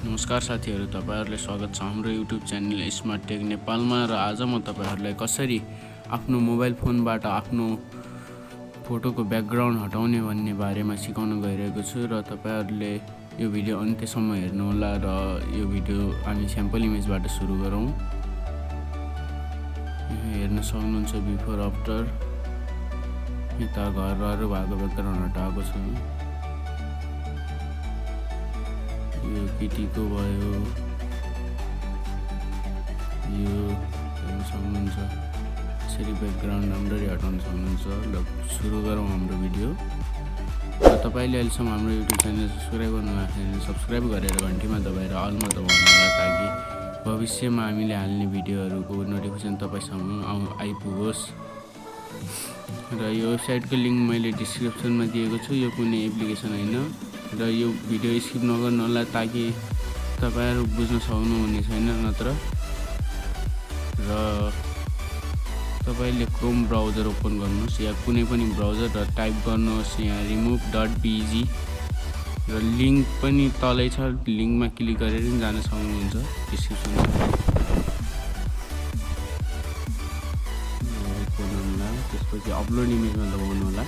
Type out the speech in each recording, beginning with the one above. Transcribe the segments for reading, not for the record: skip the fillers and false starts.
नमस्कार साथीहरु, तपाईहरुलाई स्वागत छ हाम्रो YouTube च्यानल स्मार्ट टेक नेपालमा। र आज म तपाईहरुलाई कसरी आफ्नो मोबाइल फोनबाट आफ्नो फोटोको ब्याकग्राउन्ड हटाउने भन्ने बारेमा सिकाउन गइरहेको छु। र तपाईहरुले यो भिडियो अन्त्यसम्म हेर्नु होला। र यो भिडियो हामी स्याम्पल इमेजबाट सुरु गरौँ। यहाँ हेर्न सक्नुहुन्छ बिफोर आफ्टर। यता घरहरु भएको ब्याकग्राउन्ड हटाएको छु। यो केटीको भयो, यो हेर्न सक्नुहुन्छ। यसरी ब्याकग्राउन्ड राम्ररी हटाउन सक्नुहुन्छ। ल सुरु गरौँ हाम्रो भिडियो। र तपाईले अहिलेसम्म हाम्रो YouTube च्यानल सब्स्क्राइब गर्नुभएको सब्स्क्राइब गरेर घण्टीमा दबाएर अलमा दबाउनु होला, ताकि भविष्यमा हामीले हाल्ने भिडियोहरुको नोटिफिकेसन तपाईसँग आइपुगोस्। र यो वेबसाइटको लिंक मैले डिस्क्रिप्सनमा दिएको छु। यो कुनै एप्लिकेसन हैन। र यो भिडियो स्किप नगर्नु होला, ताकि तपाईहरु बुझ्न सक्नुहुने छैन नत्र। र तपाईले क्रोम ब्राउजर ओपन गर्नुहोस् या कुनै पनि ब्राउजर र टाइप गर्नुहोस् यहाँ remove.bg। र लिंक पनि तलै छ, लिंकमा क्लिक गरेर पनि जान सक्नुहुन्छ डिस्क्रिप्सनमा। त्यसपछि अपलोड इमेजमा दबाउनु होला।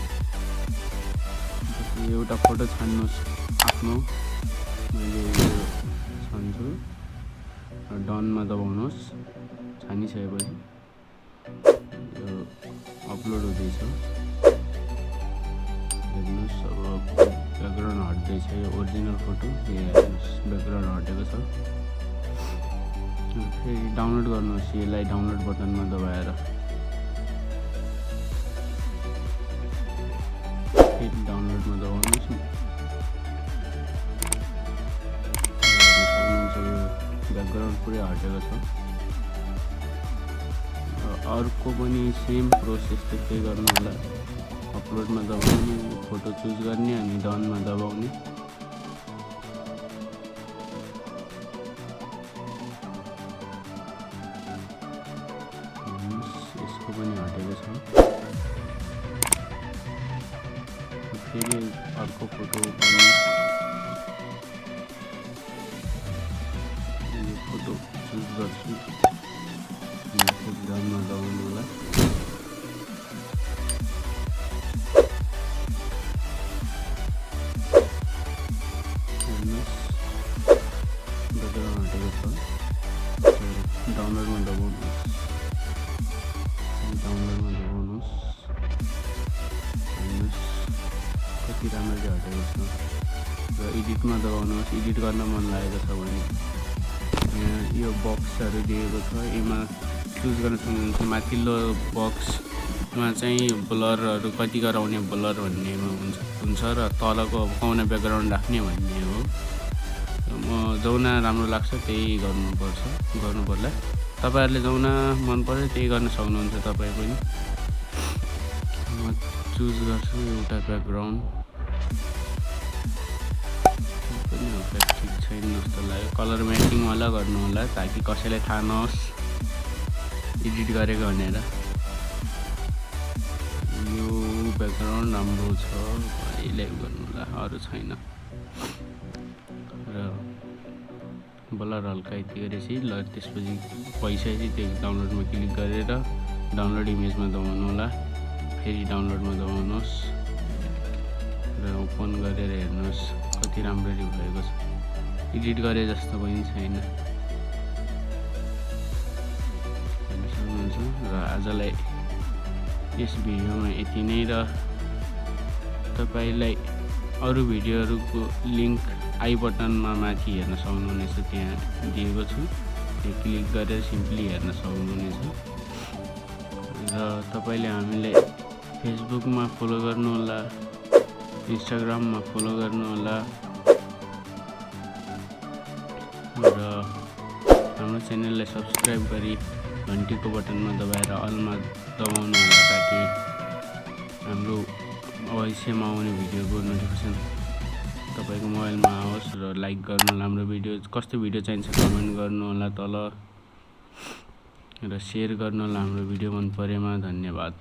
एउटा फोटो छान्नुहोस् आफ्नो। मैले यो छान्छु र डनमा दबाउनुहोस्। छानिसकेपछि यो अपलोड हुँदैछ। हेर्नुहोस्, अब ब्याकग्राउन्ड हट्दैछ। यो ओरिजिनल फोटो ब्याकग्राउन्ड हटेको छ। फेरि डाउनलोड गर्नुहोस्। यसलाई डाउनलोड बटनमा दबाएर डाउनलोडमा दबाउनुहोस्। ब्याकग्राउन्ड पुरै हटेको छ। अर्को पनि सेम प्रोसेस त्यस्तै गर्नु होला। अपलोडमा दबाउने, फोटो चुज गर्ने अनि डनमा दबाउने। यसको पनि हटेको छ। फेरि अर्को फोटो पनि यो फोटो चुज गर्छु। डनमा दबाउनु होला। हेर्नुहोस्, ब्याकग्राउन्ड हटेको छ। डाउनलोडमा दबाउनुहोस्। कति राम्ररी हटेको छ। र एडिटमा दबाउनुहोस्। एडिट गर्न मन लागेको छ भने यहाँ यो बक्सहरु दिएको छ, यसमा चुज गर्न सक्नुहुन्छ। माथिल्लो बक्समा चाहिँ ब्लरहरु कति गराउने ब्लर भन्नेमा हुन्छ र तलको कुन ब्याकग्राउन्ड राख्ने भन्ने हो। म जौना राम्रो लाग्छ त्यही गर्नु पर्ला। तपाईहरुले जौना मन पर्यो त्यही गर्न सक्नुहुन्छ तपाई पनि। म चुज गर्छु एउटा ब्याकग्राउन्ड। पनि ठिक छैन जस्तो लाग्यो। कलर म्याचिङ वाला गर्नु होला, ताकि कसैलाई थाहा नहोस् एडिट गरेको भनेर। यो ब्याकग्राउन्ड राम्रो छ, यसलाई गर्नु होला, अरु छैन। र ब्लर हल्का यति गरेपछि ल त्यसपछि पैसापछि त्यो डाउनलोडमा क्लिक गरेर डाउनलोड इमेजमा दबाउनु होला। फेरि डाउनलोडमा दबाउनुहोस् र ओपन गरेर हेर्नुहोस् कति राम्ररी भएको छ। एडिट गरे जस्तो पनि छैन। हेर्न सक्नुहुन्छ। र आजलाई यस भिडियोमा यति नै। र तपाईलाई अरु भिडियोहरुको लिंक आई बटनमा माथि हेर्न सक्नुहुनेछ, त्यहाँ दिएको छु। त्यहाँ क्लिक गरेर सिम्पली हेर्न सक्नुहुनेछ। र तपाईले हामीलाई फेसबुकमा फलो गर्नु होला, इन्स्टाग्राममा फलो गर्नु होला। र हाम्रो च्यानललाई सब्स्क्राइब गरी घण्टीको बटनमा दबाएर अलमा दबाउनु होला, ताकि हाम्रो भविष्यमा आउने भिडियोको नोटिफिकेसन तपाईको मोबाइलमा आओस्। र लाइक गर्नु होला। हाम्रो भिडियो कस्तो भिडियो चाहिन्छ कमेन्ट गर्नु होला तल। र शेयर गर्नु होला हाम्रो भिडियो मन परेमा। धन्यवाद।